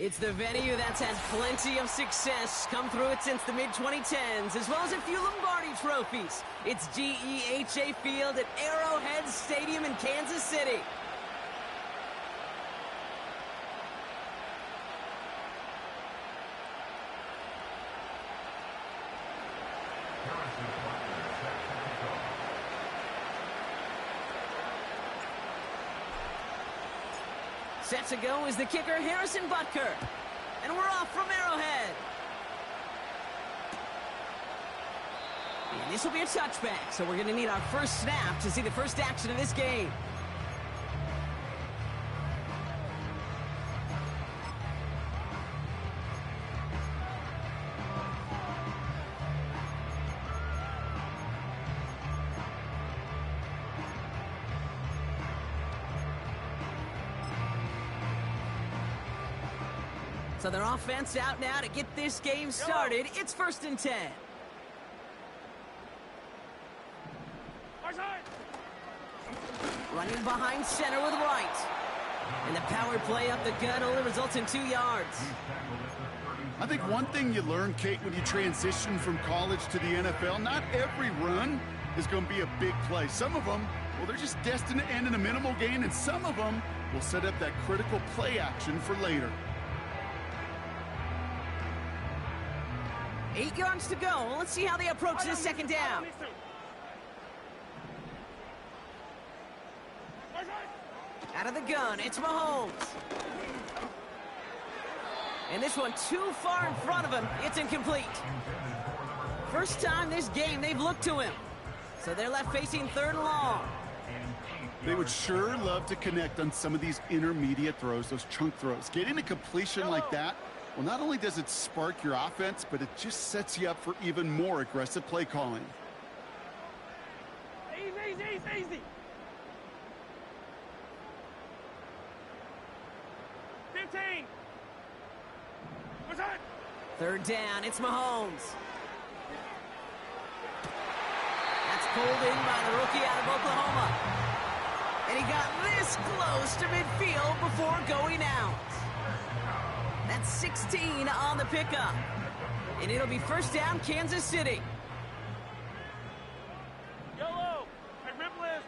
It's the venue that's had plenty of success, come through it since the mid-2010s, as well as a few Lombardi trophies. It's GEHA Field at Arrowhead Stadium in Kansas City. Set to go is the kicker, Harrison Butker. And we're off from Arrowhead. And this will be a touchback, so we're going to need our first snap to see the first action of this game. So their offense out now to get this game started. It's 1st and 10. Running behind center with Wright. And the power play up the gut only results in 2 yards. I think one thing you learn, Kate, when you transition from college to the NFL, not every run is going to be a big play. Some of them, well, they're just destined to end in a minimal gain, and some of them will set up that critical play action for later. 8 yards to go. Let's see how they approach this second down. Out of the gun, it's Mahomes. And this one too far in front of him. It's incomplete. First time this game they've looked to him. So they're left facing 3rd and long. They would sure love to connect on some of these intermediate throws, those chunk throws. Getting a completion like that, well, not only does it spark your offense, but it just sets you up for even more aggressive play calling. Easy. 15. 3rd down, it's Mahomes. That's pulled in by the rookie out of Oklahoma. And he got this close to midfield before going out. That's 16 on the pickup. And it'll be 1st down, Kansas City. Yellow. And rip list.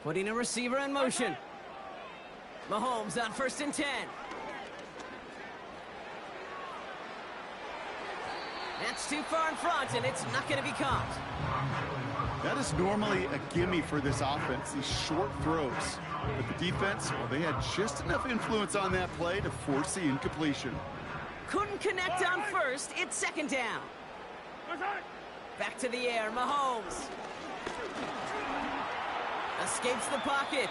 Putting a receiver in motion. Mahomes on 1st and 10. That's too far in front, and it's not going to be caught. That is normally a gimme for this offense, these short throws. But the defense, well, they had just enough influence on that play to force the incompletion. Couldn't connect on 1st. It's 2nd down. Back to the air, Mahomes. Escapes the pocket.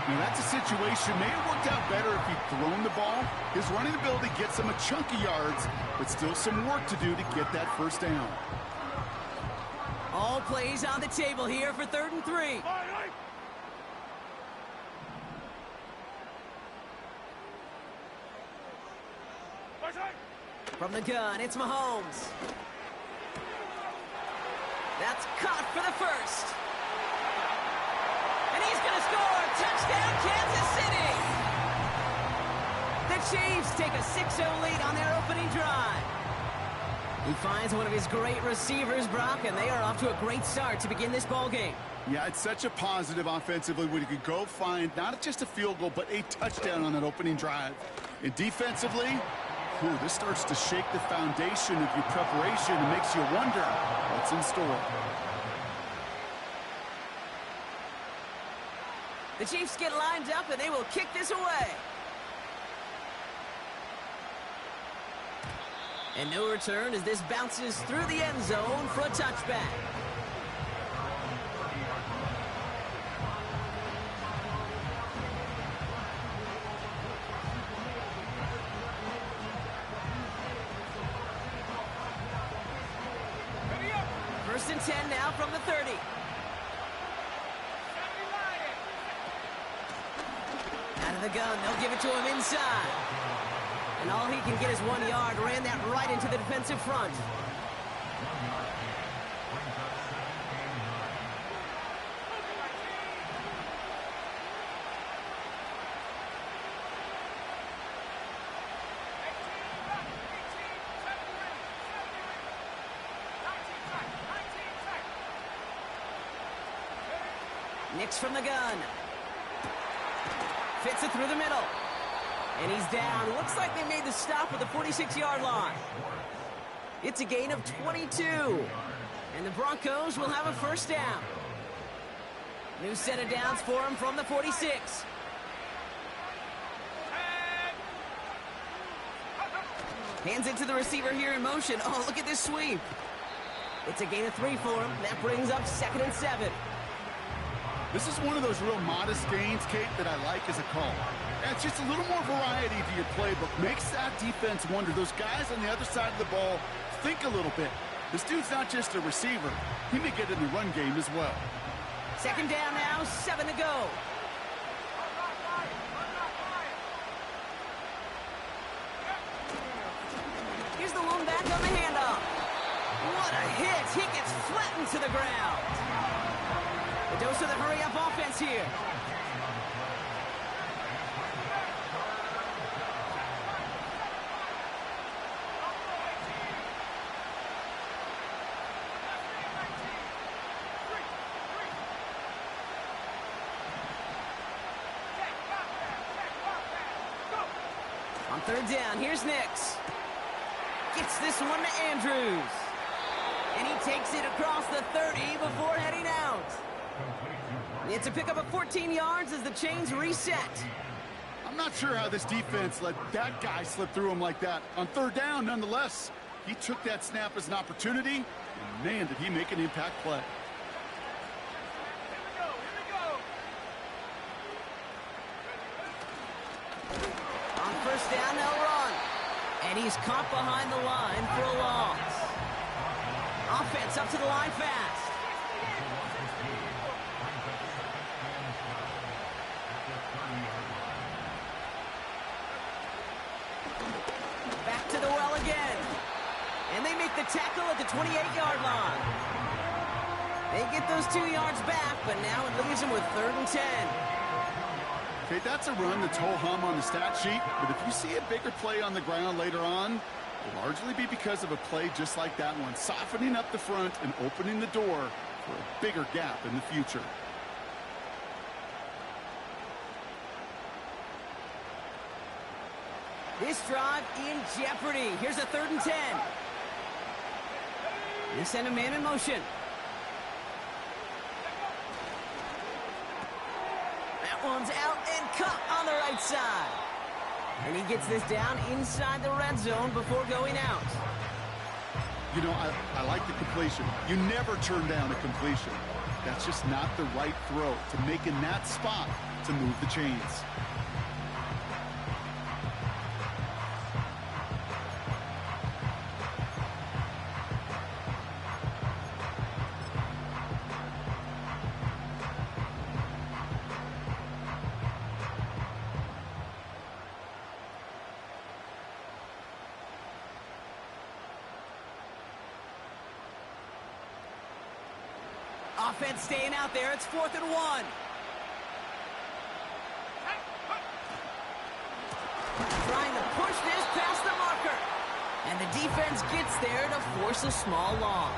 Now that's a situation may have worked out better if he'd thrown the ball. His running ability gets him a chunk of yards, but still some work to do to get that 1st down. All plays on the table here for 3rd and 3. From the gun, it's Mahomes. That's caught for the 1st. And he's going to score. Touchdown, Kansas City. The Chiefs take a 6-0 lead on their opening drive. He finds one of his great receivers, Brock, and they are off to a great start to begin this ball game. Yeah, it's such a positive offensively when you could go find not just a field goal, but a touchdown on that opening drive. And defensively, this starts to shake the foundation of your preparation and makes you wonder what's in store. The Chiefs get lined up, and they will kick this away. And no return as this bounces through the end zone for a touchback. First and 10 now from the 30. Out of the gun, they'll give it to him inside. And all he can get is 1 yard. Ran that right into the defensive front. Kicks from the gun. Fits it through the middle. And he's down. Looks like they made the stop at the 46-yard line. It's a gain of 22. And the Broncos will have a first down. New set of downs for him from the 46. Hands it to the receiver here in motion. Oh, look at this sweep. It's a gain of 3 for him. That brings up 2nd and 7. This is one of those real modest gains, Kate, that I like as a call. It's just a little more variety to your playbook. Makes that defense wonder. Those guys on the other side of the ball think a little bit. This dude's not just a receiver. He may get in the run game as well. 2nd down now, 7 to go. Here's the lone back on the handoff. What a hit. He gets flattened to the ground. The dose of the hurry-up offense here. On 3rd down, here's Ncaa. Gets this one to Andrews. And he takes it across the 30 before heading out. It's a pickup of 14 yards as the chains reset. I'm not sure how this defense let that guy slip through him like that. On 3rd down, nonetheless, he took that snap as an opportunity, and man, did he make an impact play. On 1st down, they'll run. And he's caught behind the line for a loss. Offense up to the line fast. Back to the well again. And they make the tackle at the 28-yard line. They get those 2 yards back, but now it leaves them with 3rd and 10. Okay, that's a run that's ho-hum on the stat sheet, but if you see a bigger play on the ground later on, it'll largely be because of a play just like that one, softening up the front and opening the door for a bigger gap in the future. This drive in jeopardy. Here's a 3rd and 10. They send a man in motion. That one's out and cut on the right side. And he gets this down inside the red zone before going out. You know, I like the completion. You never turn down a completion. That's just not the right throw to make in that spot to move the chains. Offense staying out there. It's 4th and 1. Trying to push this past the marker. And the defense gets there to force a small loss.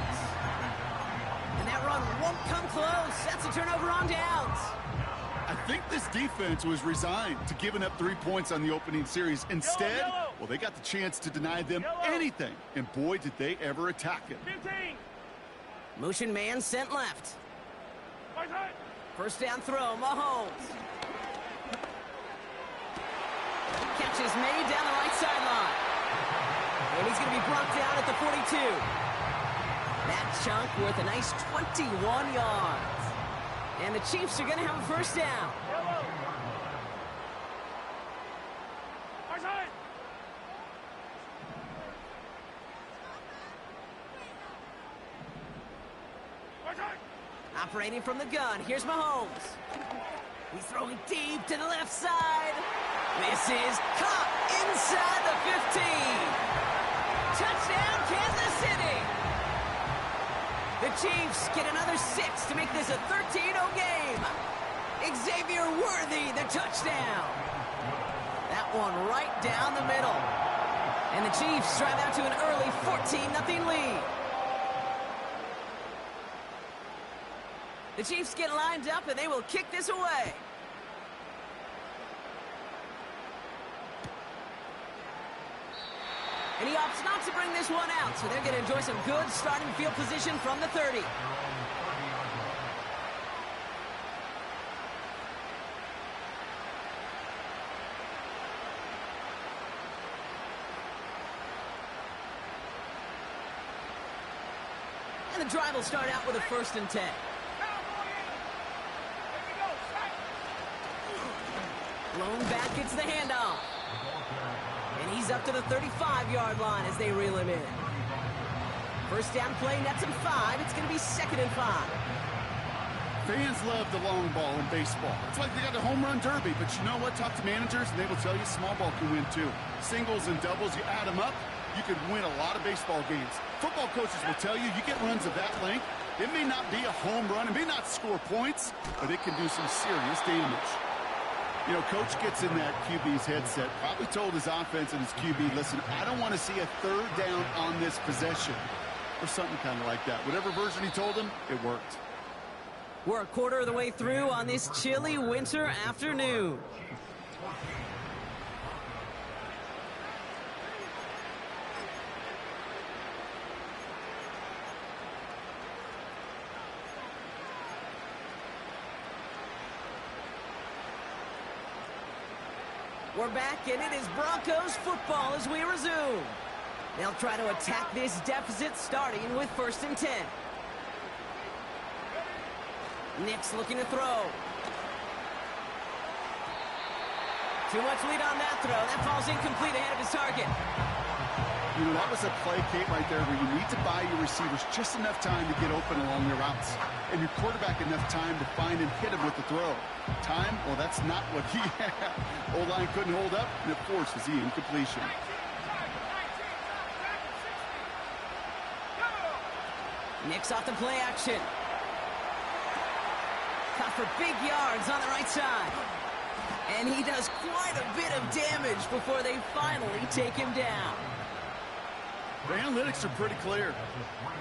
And that run won't come close. That's a turnover on downs. I think this defense was resigned to giving up 3 points on the opening series. Instead, well, they got the chance to deny them anything. And boy, did they ever attack it. 15. Motion man sent left. 1st down throw, Mahomes. Catch is made down the right sideline. And he's going to be brought down at the 42. That chunk worth a nice 21 yards. And the Chiefs are going to have a 1st down. Operating from the gun, here's Mahomes. He's throwing deep to the left side. This is caught inside the 15. Touchdown, Kansas City. The Chiefs get another 6 to make this a 13-0 game. Xavier Worthy, the touchdown. That one right down the middle. And the Chiefs drive out to an early 14-0 lead. The Chiefs get lined up, and they will kick this away. And he opts not to bring this one out, so they're going to enjoy some good starting field position from the 30. And the drive will start out with a 1st and 10. Blown back gets the handoff. And he's up to the 35-yard line as they reel him in. First down play, nets him 5. It's going to be 2nd and 5. Fans love the long ball in baseball. It's like they got a home run derby, but you know what? Talk to managers, and they will tell you small ball can win too. Singles and doubles, you add them up, you could win a lot of baseball games. Football coaches will tell you, you get runs of that length, it may not be a home run, it may not score points, but it can do some serious damage. You know, coach gets in that QB's headset, probably told his offense and his QB, listen, I don't want to see a 3rd down on this possession, or something kind of like that. Whatever version he told him, it worked. We're a quarter of the way through on this chilly winter afternoon. We're back, and it is Broncos football as we resume. They'll try to attack this deficit starting with 1st and 10. Nick's looking to throw. Too much lead on that throw. That falls incomplete ahead of his target. You know, that was a play, Kate, right there where you need to buy your receivers just enough time to get open along their routes. And your quarterback enough time to find and hit him with the throw. Time? Well, that's not what he had. O-line couldn't hold up, and it forces the incompletion. Nick's off the play action. Caught for big yards on the right side. And he does quite a bit of damage before they finally take him down. The analytics are pretty clear.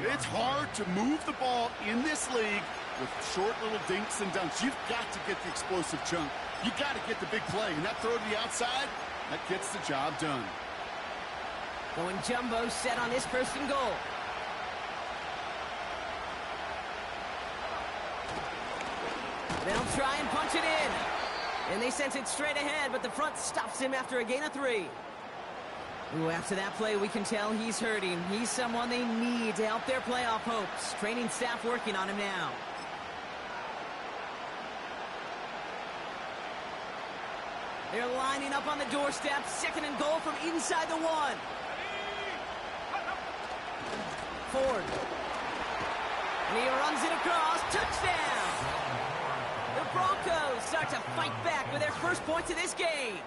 It's hard to move the ball in this league with short little dinks and dunks. You've got to get the explosive chunk. You got to get the big play. And that throw to the outside, that gets the job done. Going jumbo set on this 1st and goal. They'll try and punch it in. And they sent it straight ahead, but the front stops him after a gain of 3. Ooh, after that play, we can tell he's hurting. He's someone they need to help their playoff hopes. Training staff working on him now. They're lining up on the doorstep. 2nd and goal from inside the 1. Ford. And he runs it across. Touchdown! The Broncos start to fight back with their first points of this game.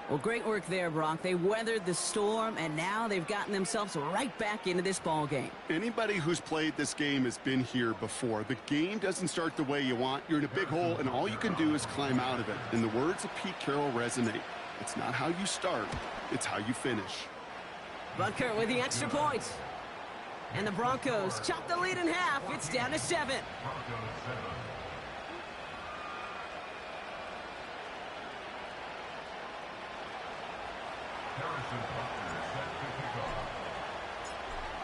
Well, great work there, Brock. They weathered the storm, and now they've gotten themselves right back into this ball game. Anybody who's played this game has been here before. The game doesn't start the way you want. You're in a big hole, and all you can do is climb out of it. And the words of Pete Carroll resonate. It's not how you start, it's how you finish. Butker with the extra point. And the Broncos chop the lead in half. It's down to 7.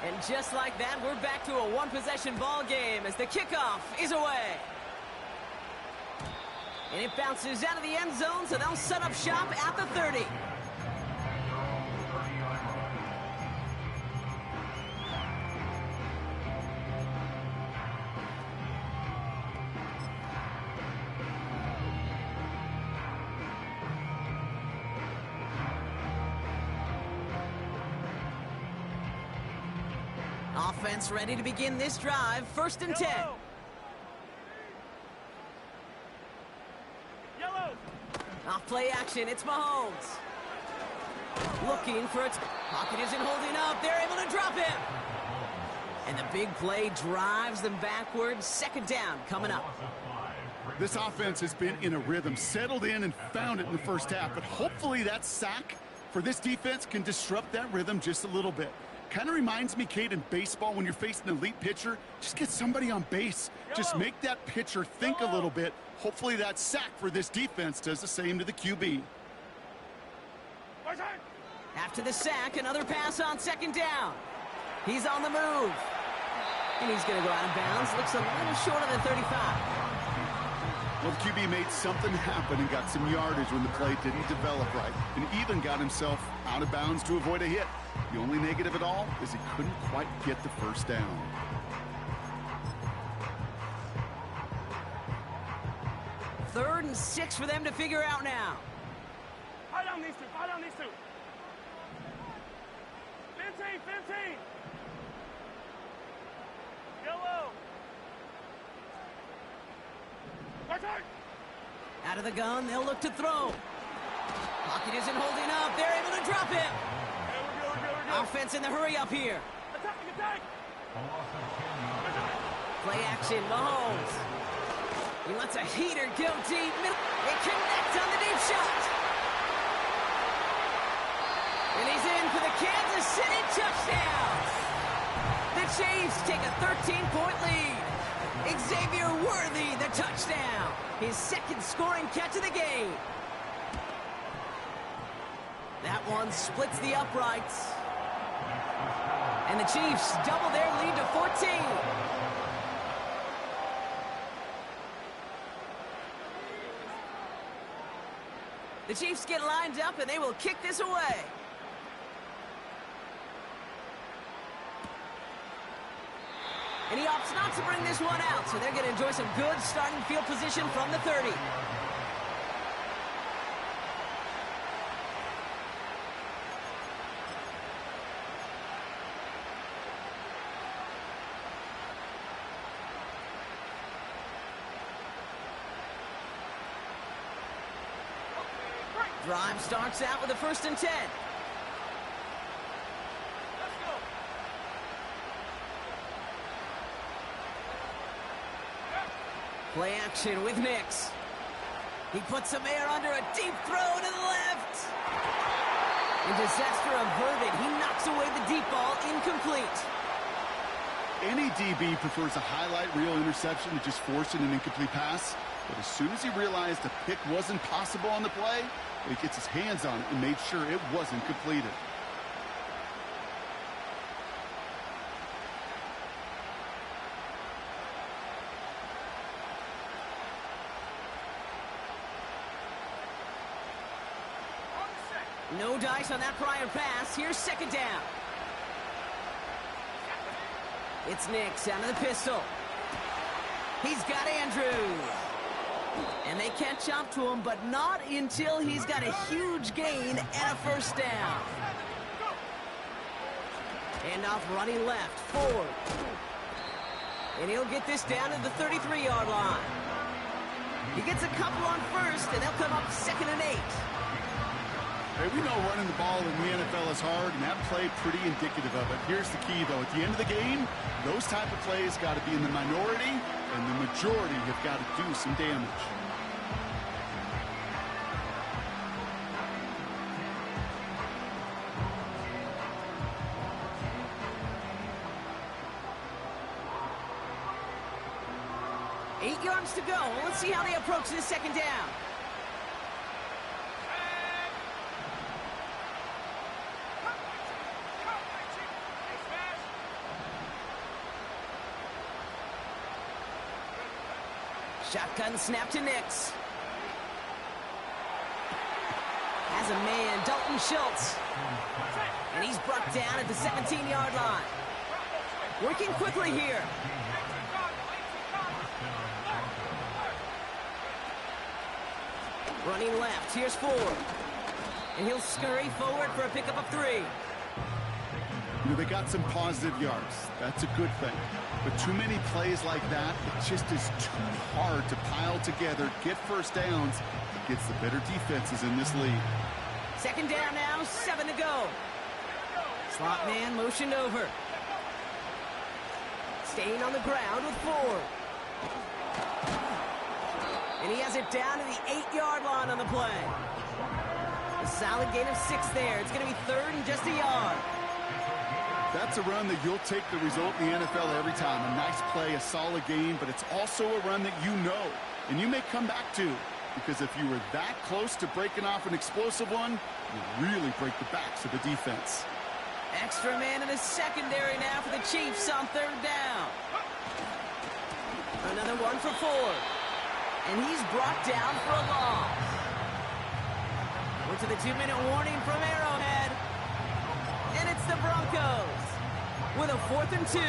And just like that, we're back to a one-possession ball game as the kickoff is away. And it bounces out of the end zone, so they'll set up shop at the 30. Offense ready to begin this drive. 1st and 10. Yellow. Off play action. It's Mahomes. Looking for it. Pocket isn't holding up. They're able to drop him. And the big play drives them backwards. 2nd down coming up. This offense has been in a rhythm, settled in and found it in the first half. But hopefully that sack for this defense can disrupt that rhythm just a little bit. Kind of reminds me, Kate, in baseball, when you're facing an elite pitcher, just get somebody on base. Just make that pitcher think a little bit. Hopefully that sack for this defense does the same to the QB. After the sack, another pass on second down. He's on the move. And he's going to go out of bounds. Looks a little short of the 35. Well, the QB made something happen and got some yardage when the play didn't develop right, and even got himself out of bounds to avoid a hit. The only negative at all is he couldn't quite get the first down. Third and 6 for them to figure out now. Fight on these two. Fight on these two. 15. Yellow. Out of the gun, they'll look to throw. Pocket isn't holding up. They're able to drop him. We're good. Offense in the hurry up here. Attack. Play action, Mahomes. He lets a heater go deep. They connect on the deep shot. And he's in for the Kansas City touchdown. The Chiefs take a 13-point lead. Xavier Worthy, the touchdown. His second scoring catch of the game. That one splits the uprights. And the Chiefs double their lead to 14. The Chiefs get lined up, and they will kick this away. And he opts not to bring this one out, so they're going to enjoy some good starting field position from the 30. Drive starts out with a 1st and 10. Play action with Nix. He puts some air under a deep throw to the left. And disaster averted. He knocks away the deep ball, incomplete. Any DB prefers a highlight reel interception to just forcing an incomplete pass. But as soon as he realized a pick wasn't possible on the play, he gets his hands on it and made sure it wasn't completed. No dice on that prior pass. Here's second down. It's Nix out of the pistol. He's got Andrews. And they catch up to him, but not until he's got a huge gain and a 1st down. Handoff running left, Ford. And he'll get this down to the 33-yard line. He gets a couple on 1st, and they'll come up 2nd and 8. Hey, we know running the ball in the NFL is hard, and that play pretty indicative of it. Here's the key, though. At the end of the game, those type of plays got to be in the minority, and the majority have got to do some damage. Eight yards to go. Let's see how they approach this second down. Shotgun snap to Nix. Has a man, Dalton Schultz. And he's brought down at the 17-yard line. Working quickly here. Running left, here's Ford. And he'll scurry forward for a pickup of 3. You know, they got some positive yards. That's a good thing. But too many plays like that, it just is too hard to pile together, get 1st downs against the better defenses in this league. Second down now, 7 to go. Slot man motioned over. Staying on the ground with Ford. And he has it down to the 8-yard line on the play. A solid gain of 6 there. It's going to be 3rd and just a yard. That's a run that you'll take the result in the NFL every time. A nice play, a solid game, but it's also a run that you know and you may come back to, because if you were that close to breaking off an explosive one, you really break the backs of the defense. Extra man in the secondary now for the Chiefs on third down. Another one for Ford. And he's brought down for a loss. We're to the 2-minute warning from Arrowhead. And it's the Broncos with a 4th and 2.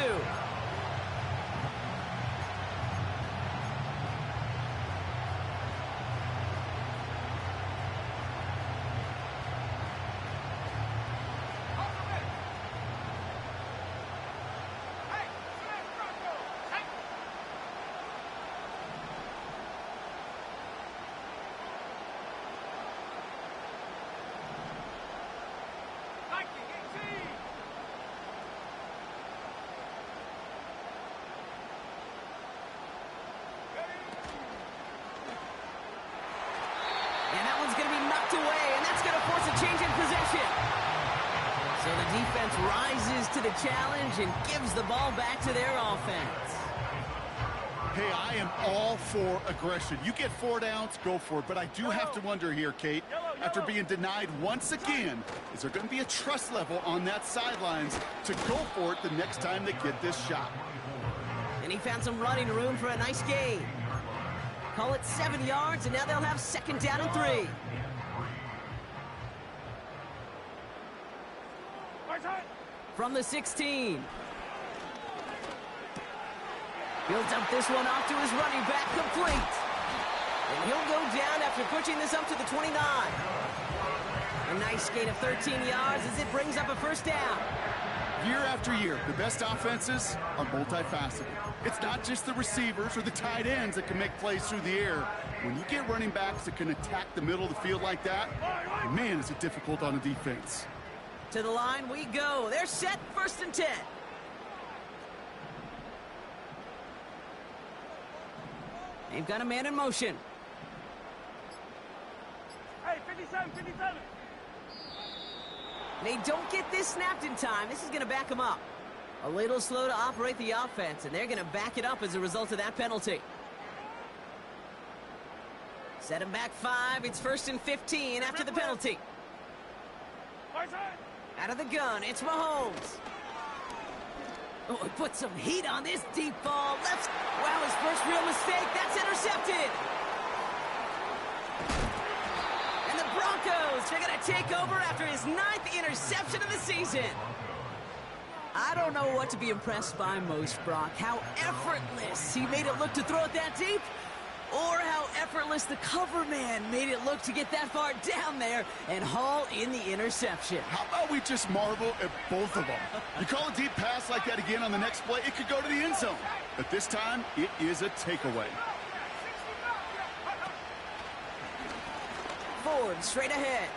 To the challenge and gives the ball back to their offense. Hey, I am all for aggression. You get 4 downs, go for it. But I do have to wonder here, Kate, after being denied once again, is there going to be a trust level on that sidelines to go for it the next time they get this shot? And he found some running room for a nice gain. Call it 7 yards, and now they'll have 2nd down and 3. From the 16. He'll dump this one off to his running back, complete. And he'll go down after pushing this up to the 29. A nice gain of 13 yards as it brings up a 1st down. Year after year, the best offenses are multifaceted. It's not just the receivers or the tight ends that can make plays through the air. When you get running backs that can attack the middle of the field like that, man, is it difficult on a defense. To the line we go. They're set, 1st and 10. They've got a man in motion. Hey, 57, 57. They don't get this snapped in time. This is going to back them up. A little slow to operate the offense, and they're going to back it up as a result of that penalty. Set him back 5. It's 1st and 15 after the penalty. Out of the gun, it's Mahomes. Oh, he put some heat on this deep ball. Wow, his first real mistake. That's intercepted. And the Broncos, they're going to take over after his 9th interception of the season. I don't know what to be impressed by most, Brock. How effortless he made it look to throw it that deep, or how effortless the cover man made it look to get that far down there and haul in the interception. How about we just marvel at both of them? You call a deep pass like that again on the next play, it could go to the end zone. But this time, it is a takeaway. Ford straight ahead.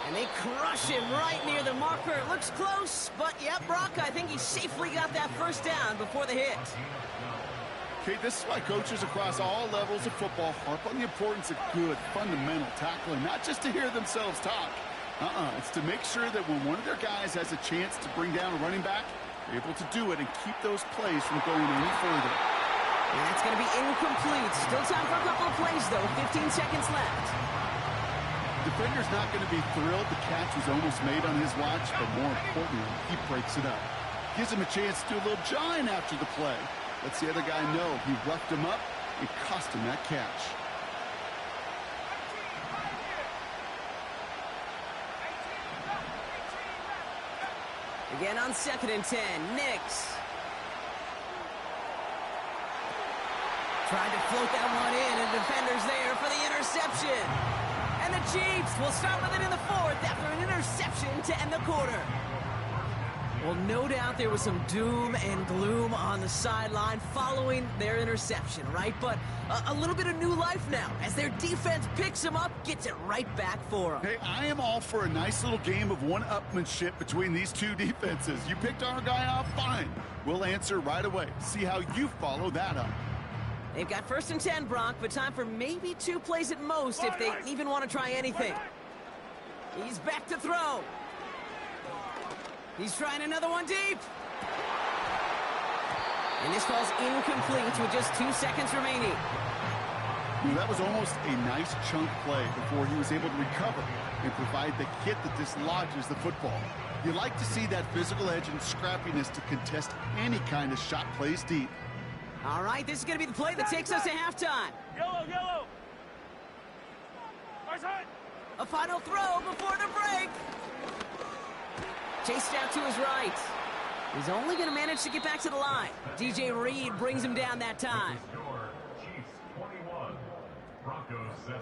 And they crush him right near the marker. Looks close, but yeah, Brock, I think he safely got that 1st down before the hit. Okay, this is why coaches across all levels of football harp on the importance of good, fundamental tackling, not just to hear themselves talk. It's to make sure that when one of their guys has a chance to bring down a running back, they're able to do it and keep those plays from going any further. And that's going to be incomplete. Still time for a couple of plays, though. 15 seconds left. Defender's not going to be thrilled the catch was almost made on his watch, but more importantly, he breaks it up. Gives him a chance to do a little jawing after the play. Lets the other guy know he roughed him up and cost him that catch. Again on 2nd and 10, Nix. Tried to float that one in, and defender's there for the interception. And the Chiefs will start with it in the 4th after an interception to end the quarter. Well, no doubt there was some doom and gloom on the sideline following their interception, right? But a little bit of new life now as their defense picks them up, gets it right back for them. Hey, I am all for a nice little game of one-upmanship between these two defenses. You picked our guy off, fine. We'll answer right away. See how you follow that up. They've got 1st and 10, Brock, but time for maybe 2 plays at most if they even want to try anything. He's back to throw. He's trying another one deep. And this falls incomplete with just 2 seconds remaining. That was almost a nice chunk play before he was able to recover and provide the hit that dislodges the football. You like to see that physical edge and scrappiness to contest any kind of shot plays deep. All right, this is going to be the play that takes us to halftime. Yellow, yellow. Right side. A final throw before the break. Chased out to his right. He's only going to manage to get back to the line. DJ Reed brings him down that time. Score, Chiefs 21, Broncos 7.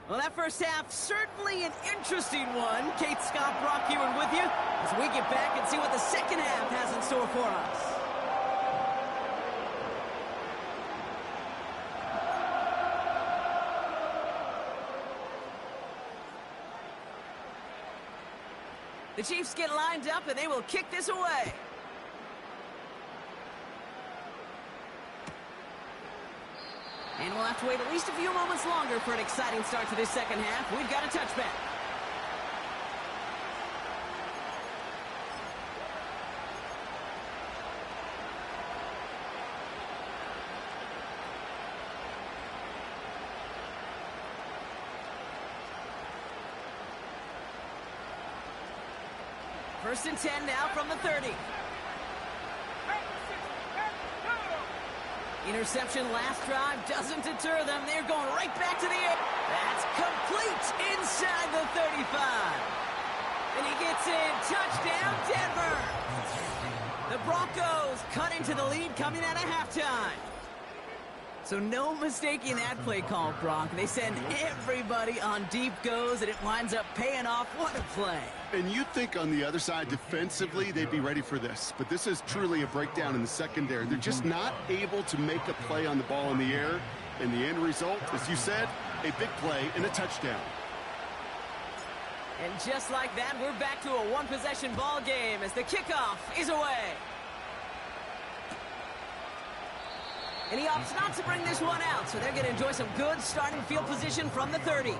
Well, that first half, certainly an interesting one. Kate Scott, Brock Ewan with you as we get back and see what the second half has in store for us. The Chiefs get lined up and they will kick this away. And we'll have to wait at least a few moments longer for an exciting start to this second half. We've got a touchback. First and 10 now from the 30. Interception last drive doesn't deter them. They're going right back to the air. That's complete inside the 35. And he gets in. Touchdown, Denver. The Broncos cut into the lead coming out of halftime. So no mistaking that play call, Brock. They send everybody on deep goes, and it winds up paying off. What a play. And you'd think on the other side, defensively, they'd be ready for this. But this is truly a breakdown in the secondary. They're just not able to make a play on the ball in the air. And the end result, as you said, a big play and a touchdown. And just like that, we're back to a one-possession ball game as the kickoff is away. And he opts not to bring this one out, so they're going to enjoy some good starting field position from the 30.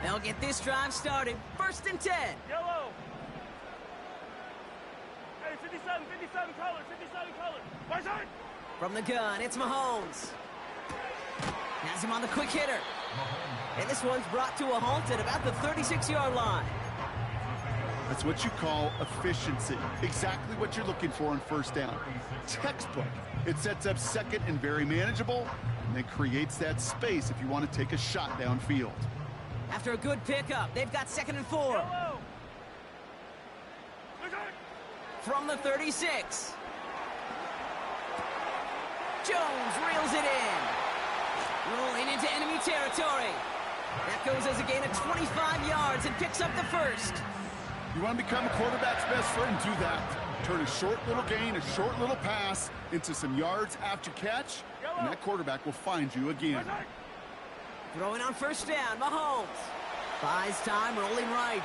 They'll get this drive started. First and 10. Yellow. Hey, 57 color, 57 color. Right side. From the gun, it's Mahomes. Has him on the quick hitter. And this one's brought to a halt at about the 36-yard line. That's what you call efficiency. Exactly what you're looking for on first down. Textbook. It sets up second and very manageable, and then creates that space if you want to take a shot downfield. After a good pickup, they've got second and 4. Yellow. Right side. From the 36. Jones reels it in. Rolling into enemy territory. That goes as a gain of 25 yards and picks up the first. You want to become a quarterback's best friend, do that. Turn a short little gain, a short little pass into some yards after catch, and that quarterback will find you again. Right side. Throwing on first down, Mahomes. Buys time, rolling right.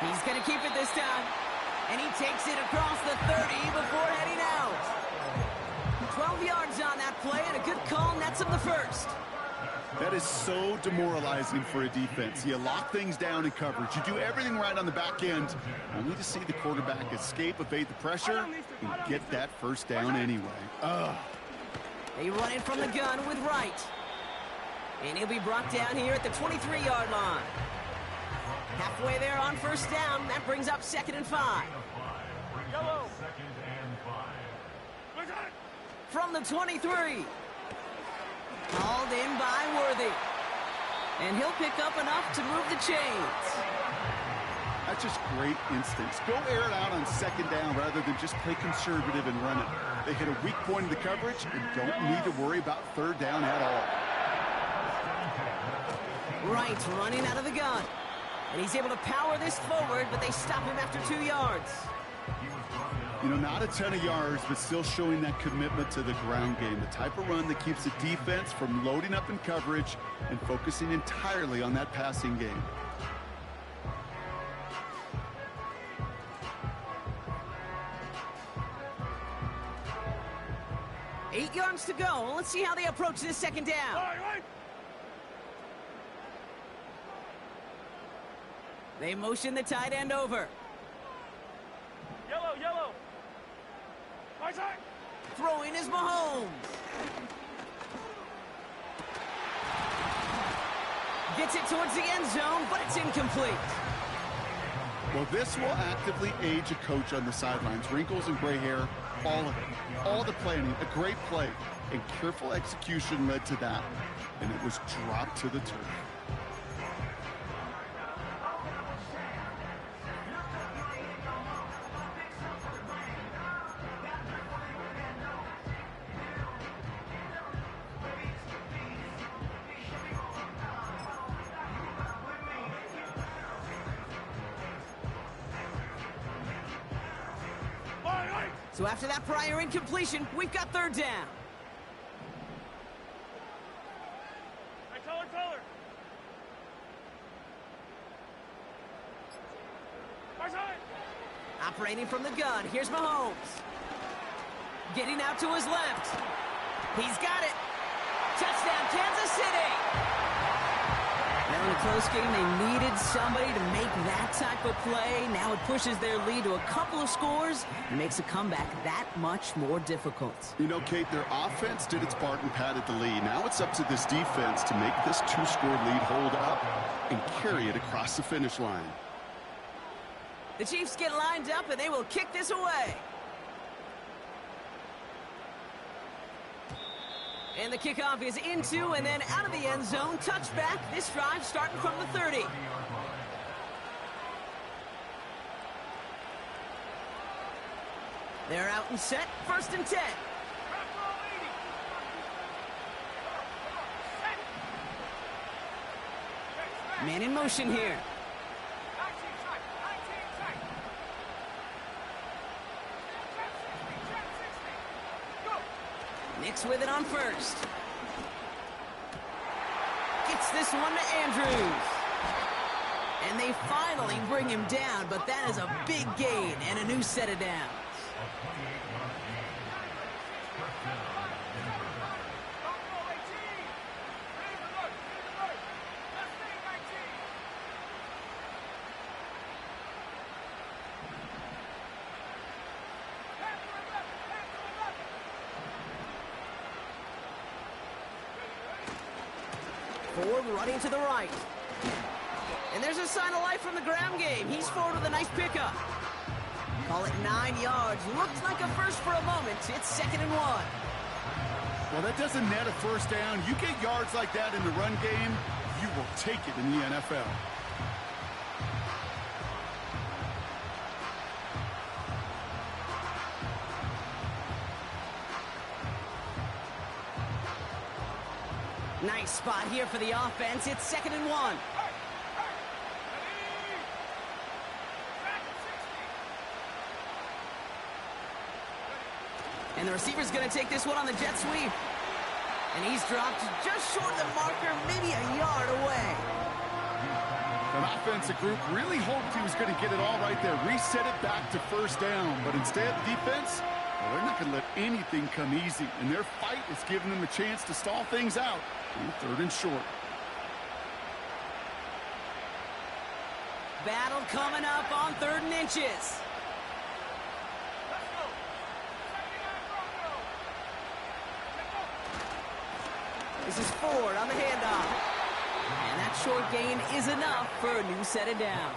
He's going to keep it this time. And he takes it across the 30 before heading out. 12 yards on that play, and a good call nets him the first. That is so demoralizing for a defense. You lock things down in coverage. You do everything right on the back end, only to see the quarterback escape, evade the pressure, and get that first down anyway. They run in from the gun with Wright. And he'll be brought down here at the 23-yard line. Halfway there on first down. That brings up second and 5. Yellow. Second and 5. Right side. From the 23. Called in by Worthy. And he'll pick up enough to move the chains. That's just great instincts. Go air it out on second down rather than just play conservative and run it. They hit a weak point in the coverage and don't need to worry about third down at all. Wright running out of the gun. And he's able to power this forward, but they stop him after 2 yards. You know, not a ton of yards, but still showing that commitment to the ground game. The type of run that keeps the defense from loading up in coverage and focusing entirely on that passing game. Eight yards to go. Let's see how they approach this second down. They motion the tight end over. Yellow, yellow. Right side. Throwing is Mahomes. Gets it towards the end zone, but it's incomplete. Well, this will actively age a coach on the sidelines. Wrinkles and gray hair, all of it. All the planning, a great play, and careful execution led to that. And it was dropped to the turf. So after that prior incompletion, we've got third down. Hey, color. Right side. Operating from the gun, here's Mahomes. Getting out to his left. He's got it. Touchdown, Kansas City. Now in a close game, they needed somebody to make that type of play. Now it pushes their lead to a couple of scores and makes a comeback that much more difficult. You know, Kate, their offense did its part and padded the lead. Now it's up to this defense to make this two-score lead hold up and carry it across the finish line. The Chiefs get lined up and they will kick this away. And the kickoff is into and then out of the end zone. Touchback. This drive starting from the 30. They're out and set. First and 10. Man in motion here. Nix with it on first. Gets this one to Andrews. And they finally bring him down, but that is a big gain and a new set of downs. Ford running to the right. And there's a sign of life from the ground game. He's forward with a nice pickup. Call it 9 yards. Looked like a first for a moment. It's 2nd and 1. Well, that doesn't net a first down. You get yards like that in the run game, you will take it in the NFL. Nice spot here for the offense. It's 2nd and 1. And the receiver's going to take this one on the jet sweep. And he's dropped just short of the marker, maybe a yard away. An offensive group really hoped he was going to get it all right there, reset it back to first down. But instead, defense, well, they're not going to let anything come easy. And their fight is giving them a chance to stall things out on 3rd and short. Battle coming up on 3rd and inches. This is Ford on the handoff. And that short gain is enough for a new set of downs.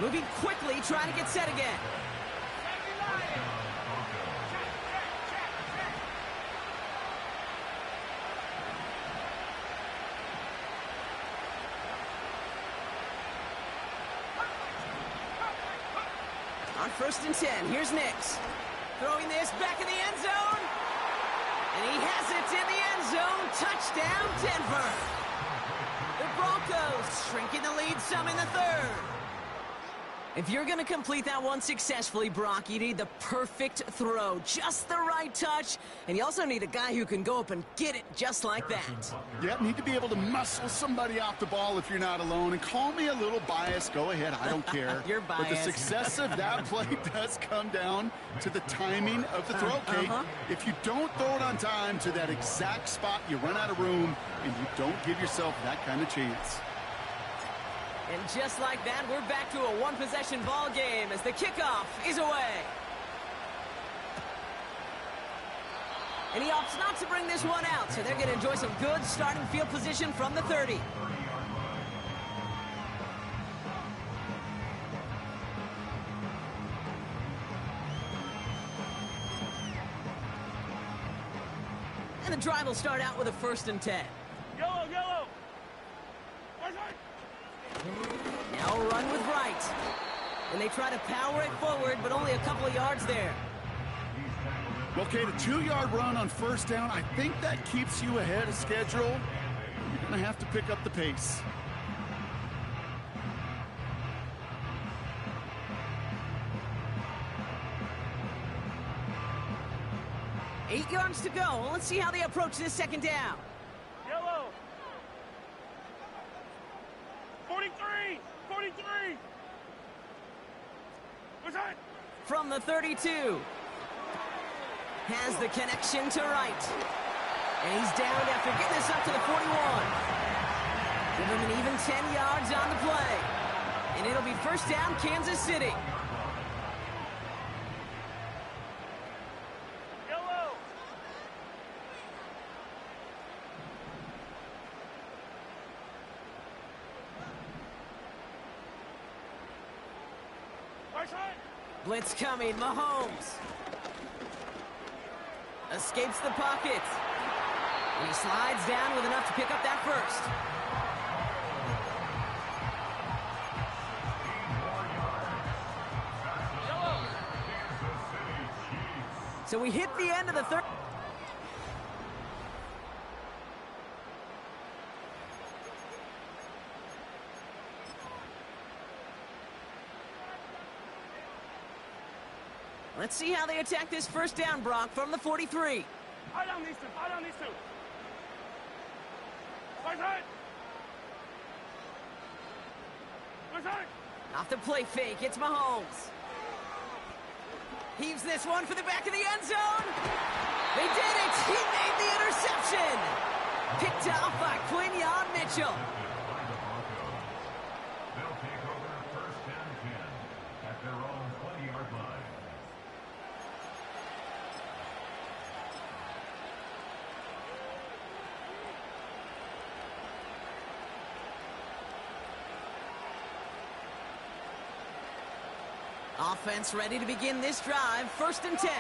Moving quickly, trying to get set again. On 1st and 10, here's Nix. Throwing this back in the end zone. And he has it in the end zone. Touchdown, Denver. The Broncos shrinking the lead some in the 3rd. If you're going to complete that one successfully, Brock, you need the perfect throw. Just the right touch. And you also need a guy who can go up and get it just like that. Yeah, need to be able to muscle somebody off the ball if you're not alone. And call me a little biased. Go ahead. I don't care. You're biased. But the success of that play does come down to the timing of the throw, Kate. If you don't throw it on time to that exact spot, you run out of room, and you don't give yourself that kind of chance. And just like that, we're back to a one-possession ball game as the kickoff is away. And he opts not to bring this one out, so they're going to enjoy some good starting field position from the 30. And the drive will start out with a 1st and 10. Yellow, yellow. Right, right. Now a run with right. And they try to power it forward, but only a couple of yards there. Okay, the 2-yard run on 1st down, I think that keeps you ahead of schedule. You're going to have to pick up the pace. Eight yards to go. Let's see how they approach this 2nd down. Yellow. 43. 43. What's that? From the 32. Has the connection to right. And he's down after getting this up to the 41. Give him an even 10 yards on the play. And it'll be 1st down, Kansas City. Yellow. Right side. Blitz coming, Mahomes. Escapes the pocket. And he slides down with enough to pick up that 1st. So we hit the end of the 3rd. Let's see how they attack this 1st down, Brock, from the 43. I don't need to. I don't need to. Right side. Right side. Off the play fake, it's Mahomes. Heaves this one for the back of the end zone. They did it! He made the interception! Picked off by Quinyon Mitchell. They'll take over 1st and 10 at their own 20-yard line. Offense ready to begin this drive. 1st and 10.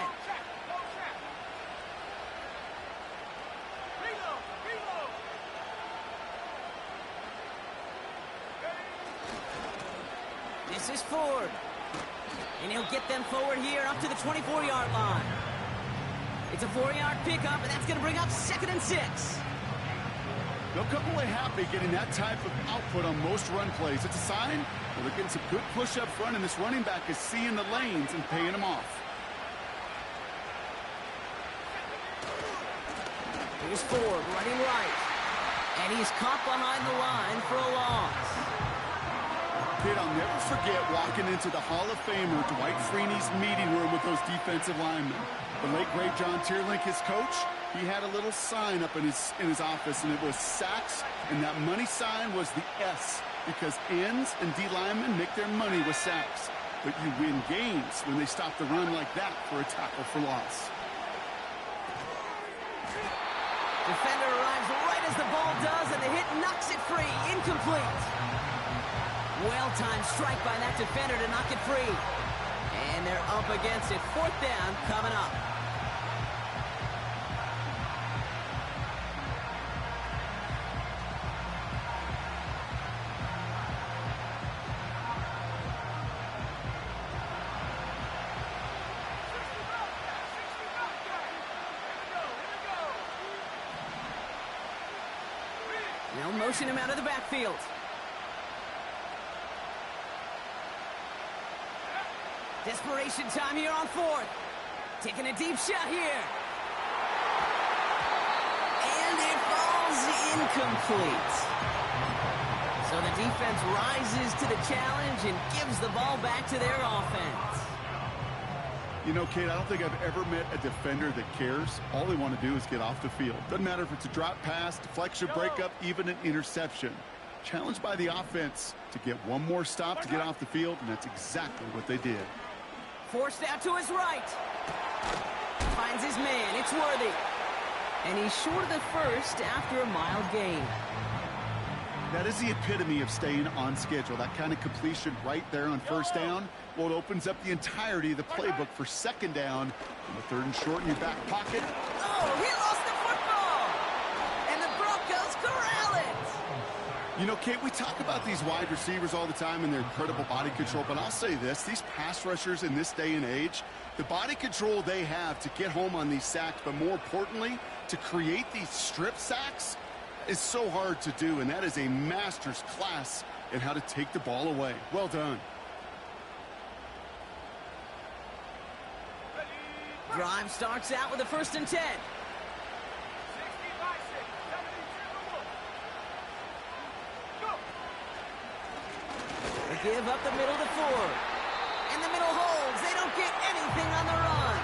This is Ford. And he'll get them forward here up to the 24-yard line. It's a 4-yard pickup, and that's going to bring up 2nd and 6. They'll come away happy getting that type of output on most run plays. It's a sign that they're getting some good push up front, and this running back is seeing the lanes and paying them off. Here's Ford running right. And he's caught behind the line for a loss. Kid, I'll never forget walking into the Hall of Famer Dwight Freeney's meeting room with those defensive linemen. The late, great John Tierlink, his coach, he had a little sign up in his office, and it was sacks, and that money sign was the S, because ends and D linemen make their money with sacks. But you win games when they stop the run like that for a tackle for loss. Defender arrives right as the ball does, and the hit knocks it free. Incomplete. Well-timed strike by that defender to knock it free. And they're up against it. 4th down coming up. They'll motion him out of the backfield. Desperation time here on fourth. Taking a deep shot here. And it falls incomplete. So the defense rises to the challenge and gives the ball back to their offense. You know, Kate, I don't think I've ever met a defender that cares. All they want to do is get off the field. Doesn't matter if it's a drop pass, deflection, breakup, even an interception. Challenged by the offense to get one more stop to get off the field, and that's exactly what they did. Forced out to his right. Finds his man. It's Worthy. And he's short of the first after a mild gain. That is the epitome of staying on schedule. That kind of completion right there on first down. Well, it opens up the entirety of the playbook for second down. On the third and short in your back pocket. Oh, he lost the football. And the Broncos corral it. You know, Kate, we talk about these wide receivers all the time and their incredible body control, but I'll say this, these pass rushers in this day and age, the body control they have to get home on these sacks, but more importantly, to create these strip sacks is so hard to do, and that is a master's class in how to take the ball away. Well done. Drive starts out with a 1st and 10. They give up the middle to Ford. And the middle holds. They don't get anything on the run.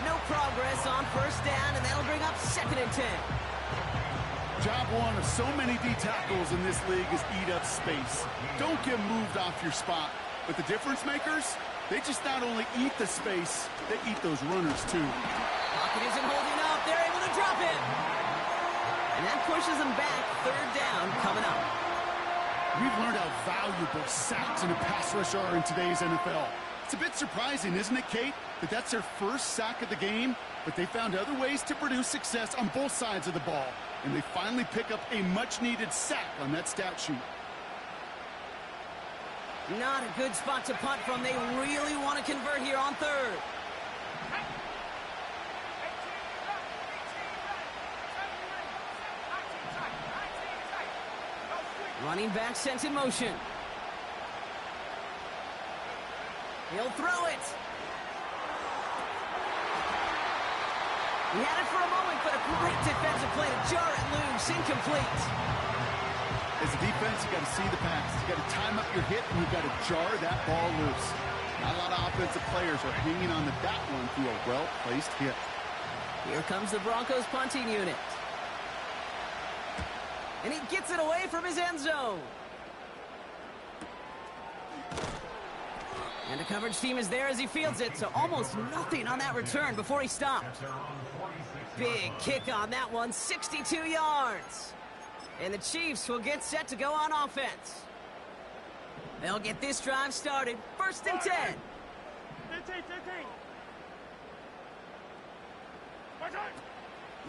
No progress on first down, and that'll bring up 2nd and 10. Job one of so many D tackles in this league is eat up space. Don't get moved off your spot. But the difference makers, they just not only eat the space, they eat those runners too. Pocket isn't holding up. They're able to drop it. And that pushes them back. 3rd down coming up. We've learned how valuable sacks in a pass rush are in today's NFL. It's a bit surprising, isn't it, Kate, that that's their first sack of the game, but they found other ways to produce success on both sides of the ball. And they finally pick up a much-needed sack on that stat sheet. Not a good spot to punt from. They really want to convert here on 3rd. Running back sent in motion. He'll throw it. He had it for a moment, but a great defensive play to jar it loose. Incomplete. As a defense, you got to see the pass. You got to time up your hit, and you got to jar that ball loose. Not a lot of offensive players are hanging on to that one through a well-placed hit. Here comes the Broncos punting unit. And he gets it away from his end zone. And the coverage team is there as he fields it, so almost nothing on that return before he stopped. Big kick on that one, 62 yards. And the Chiefs will get set to go on offense. They'll get this drive started. 1st and 10. 13.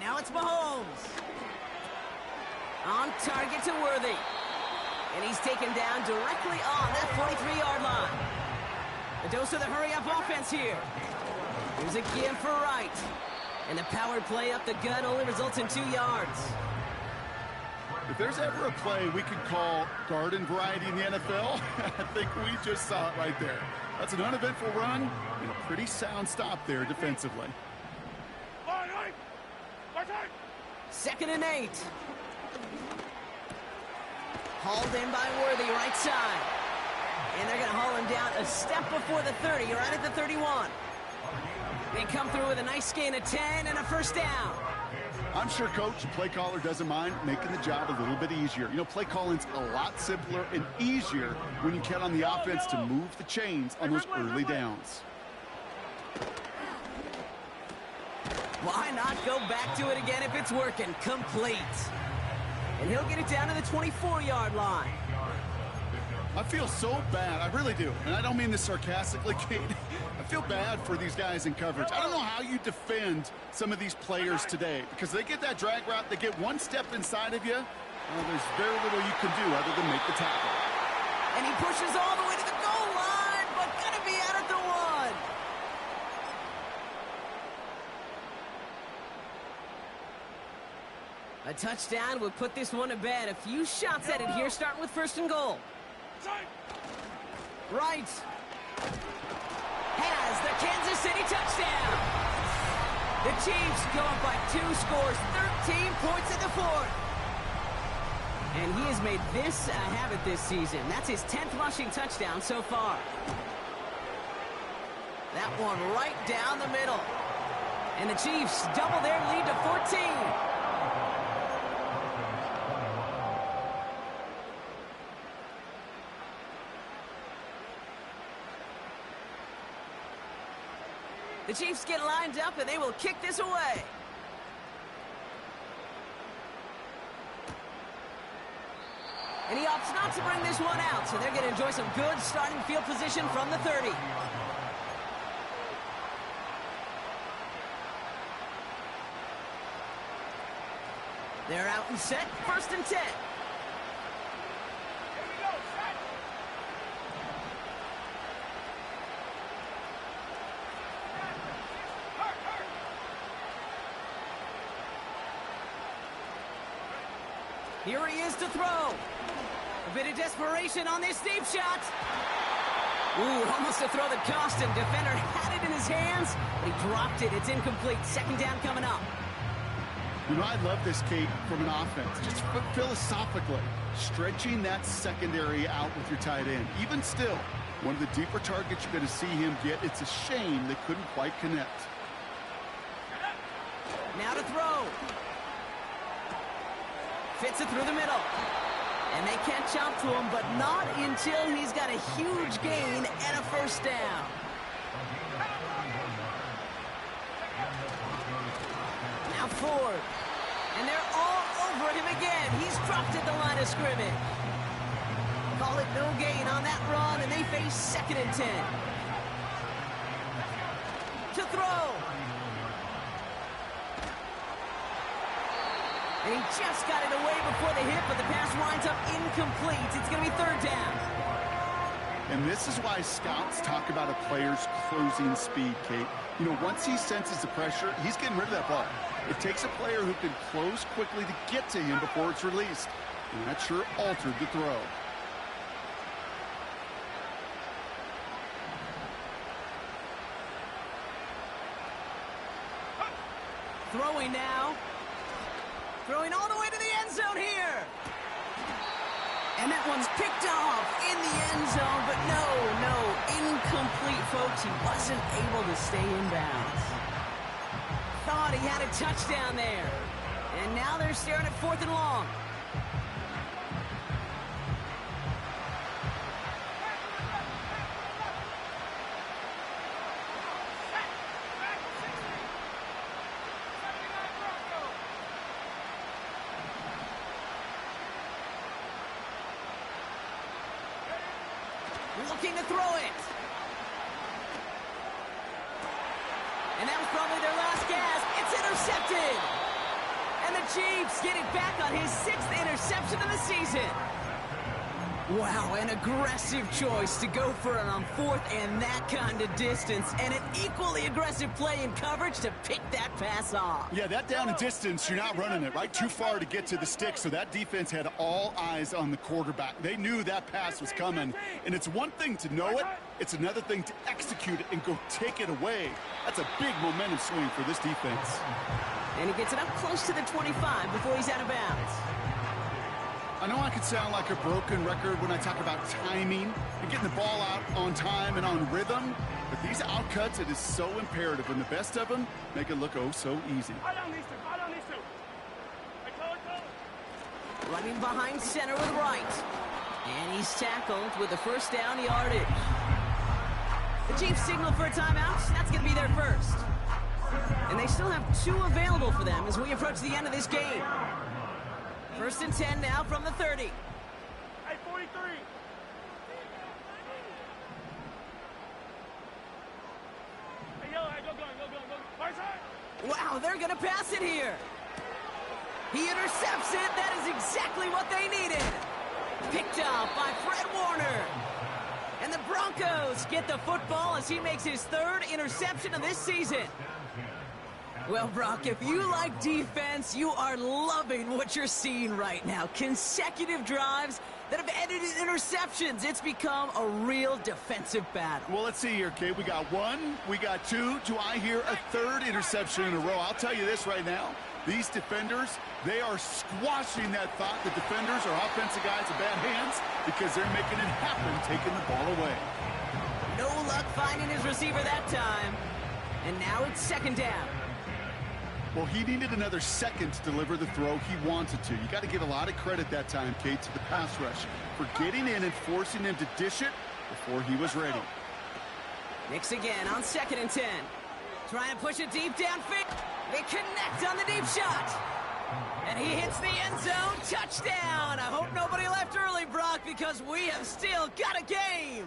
Now it's Mahomes. On target to Worthy. And he's taken down directly on that 43-yard line. A dose of the hurry-up offense here. Here's a give for Wright. And the power play up the gut only results in 2 yards. If there's ever a play we could call garden variety in the NFL, I think we just saw it right there. That's an uneventful run and a pretty sound stop there defensively. 2nd and 8. Hauled in by Worthy, right side. And they're going to haul him down a step before the 30, right at the 31. They come through with a nice gain of 10 and a 1st down. I'm sure Coach, the play caller, doesn't mind making the job a little bit easier. You know, play calling's a lot simpler and easier when you count on the offense to move the chains on those early downs. Why not go back to it again if it's working? Complete. And he'll get it down to the 24-yard line. I feel so bad. I really do. And I don't mean this sarcastically, Kate. I feel bad for these guys in coverage. I don't know how you defend some of these players today because they get that drag route, they get one step inside of you. Well, there's very little you can do other than make the tackle. And he pushes all the way to the goal line, but gonna be out at the 1. A touchdown would put this one to bed. A few shots at it here, starting with 1st and goal. Right. the Kansas City touchdown. The Chiefs go up by 2 scores, 13 points in the fourth. And he has made this a habit this season. That's his 10th rushing touchdown so far. That one right down the middle. And the Chiefs double their lead to 14. The Chiefs get lined up, and they will kick this away. And he opts not to bring this one out, so they're going to enjoy some good starting field position from the 30. They're out and set, 1st and 10. Here he is to throw. A bit of desperation on this deep shot. Ooh, almost a throw that cost him. Defender had it in his hands, but he dropped it. It's incomplete. 2nd down coming up. You know, I love this, Kate, from an offense. Just philosophically, stretching that secondary out with your tight end. Even still, one of the deeper targets you're going to see him get. It's a shame they couldn't quite connect. Now to throw. Fits it through the middle. And they can't jump to him, but not until he's got a huge gain and a 1st down. Now Ford. And they're all over him again. He's dropped at the line of scrimmage. Call it no gain on that run, and they face 2nd and 10. To throw. And he just got it away before the hit, but the pass winds up incomplete. It's going to be 3rd down. And this is why scouts talk about a player's closing speed, Kate. You know, once he senses the pressure, he's getting rid of that ball. It takes a player who can close quickly to get to him before it's released. And that sure altered the throw. Throwing now. Throwing all the way to the end zone here. And that one's picked off in the end zone, but no, incomplete, folks. He wasn't able to stay in bounds. Thought he had a touchdown there. And now they're staring at 4th and long. Looking to throw it. And that was probably their last gasp. It's intercepted. And the Chiefs get it back on his 6th interception of the season. Wow, an aggressive choice to go for it on 4th and that kind of distance. And an equally aggressive play in coverage to pick that pass off. Yeah, that down and distance, you're not running it, right? Too far to get to the stick, so that defense had all eyes on the quarterback. They knew that pass was coming. And it's one thing to know it, it's another thing to execute it and go take it away. That's a big momentum swing for this defense. And he gets it up close to the 25 before he's out of bounds. I know I could sound like a broken record when I talk about timing and getting the ball out on time and on rhythm, but these outcuts, it is so imperative, and the best of them make it look oh so easy. Running behind center with Wright. And he's tackled with the 1st down yardage. The Chiefs signal for a timeout. That's going to be their 1st. And they still have 2 available for them as we approach the end of this game. 1st and 10 now from the 30. Hey, 43. Hey, yo, go. Wow, they're going to pass it here. He intercepts it. That is exactly what they needed. Picked up by Fred Warner. And the Broncos get the football as he makes his 3rd interception of this season. Well, Brock, if you like defense, you are loving what you're seeing right now. Consecutive drives that have ended in interceptions. It's become a real defensive battle. Well, let's see here, Kate. We got one, we got two. Do I hear a third interception in a row? I'll tell you this right now. These defenders, they are squashing that thought that defenders or offensive guys in bad hands because they're making it happen, taking the ball away. No luck finding his receiver that time. And now it's second down. Well, he needed another second to deliver the throw he wanted to. You got to give a lot of credit that time, Kate, to the pass rush for getting in and forcing him to dish it before he was ready. Nix again on 2nd and 10. Trying to push it deep downfield. They connect on the deep shot. And he hits the end zone. Touchdown. I hope nobody left early, Brock, because we have still got a game.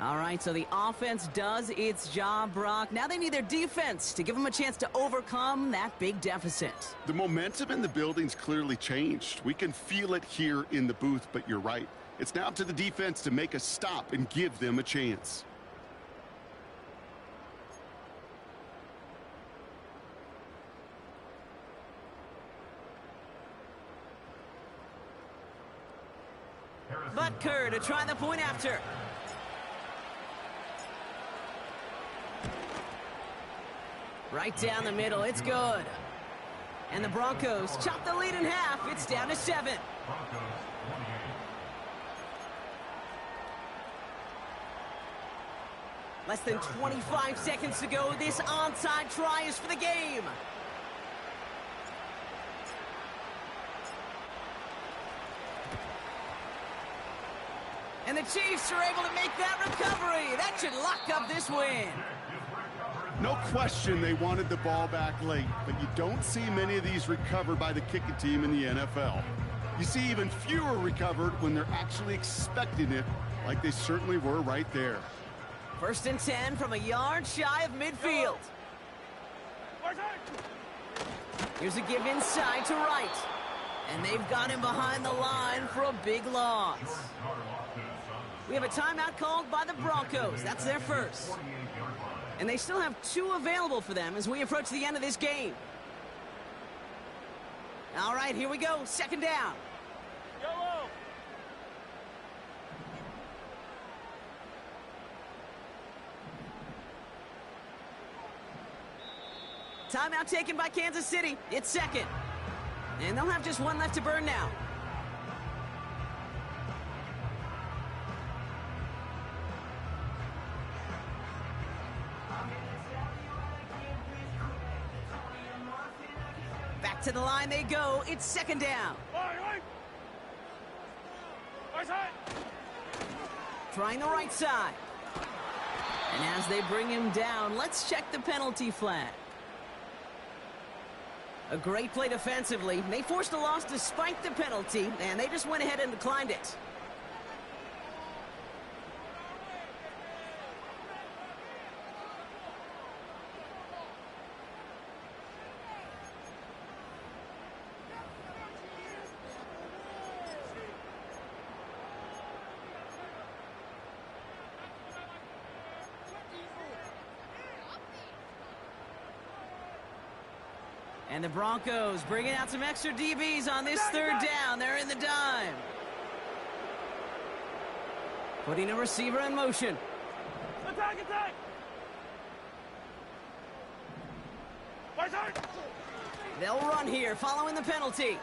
All right, so the offense does its job, Brock. Now they need their defense to give them a chance to overcome that big deficit. The momentum in the building's clearly changed. We can feel it here in the booth, but you're right. It's now up to the defense to make a stop and give them a chance. Butker to try the point after. Right down the middle, it's good. And the Broncos chop the lead in half. It's down to 7. Less than 25 seconds to go. This onside try is for the game. And the Chiefs are able to make that recovery. That should lock up this win. No question they wanted the ball back late, but you don't see many of these recovered by the kicking team in the NFL. You see even fewer recovered when they're actually expecting it, like they certainly were right there. 1st and 10 from a yard shy of midfield. Here's a give inside to right. And they've got him behind the line for a big loss. We have a timeout called by the Broncos. That's their first. And they still have 2 available for them as we approach the end of this game. All right, here we go. 2nd down. Yellow. Timeout taken by Kansas City. It's 2nd. And they'll have just 1 left to burn now. Back to the line they go. It's 2nd down. Trying the right side. And as they bring him down, let's check the penalty flag. A great play defensively. They forced a loss despite the penalty, and they just went ahead and declined it. And the Broncos bringing out some extra DBs on this 3rd down. They're in the dime. Putting a receiver in motion. Attack, attack! They'll run here following the penalty.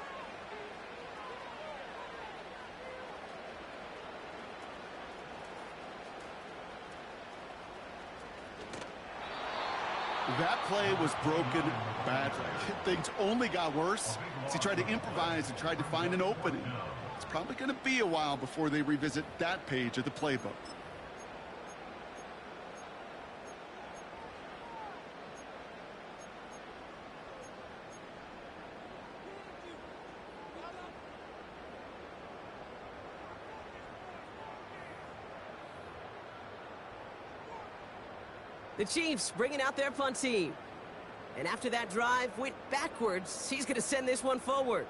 That play was broken badly. Things only got worse as he tried to improvise and tried to find an opening. It's probably going to be a while before they revisit that page of the playbook. The Chiefs bringing out their punt team. And after that drive went backwards, he's going to send this one forward.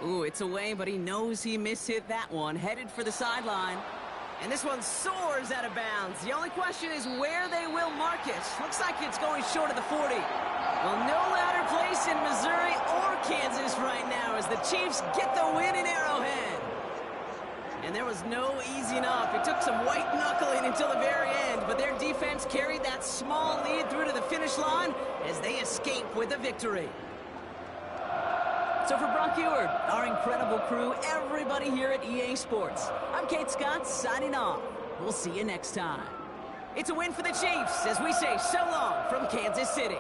Ooh, it's away, but he knows he mishit that one. Headed for the sideline. And this one soars out of bounds. The only question is where they will mark it. Looks like it's going short of the 40. Well, no louder place in Missouri or Kansas right now as the Chiefs get the win in Arrowhead. And there was no easing up. It took some white knuckling until the very end, but their defense carried that small lead through to the finish line as they escape with a victory. So for Brock Eward, our incredible crew, everybody here at EA Sports, I'm Kate Scott signing off. We'll see you next time. It's a win for the Chiefs as we say so long from Kansas City.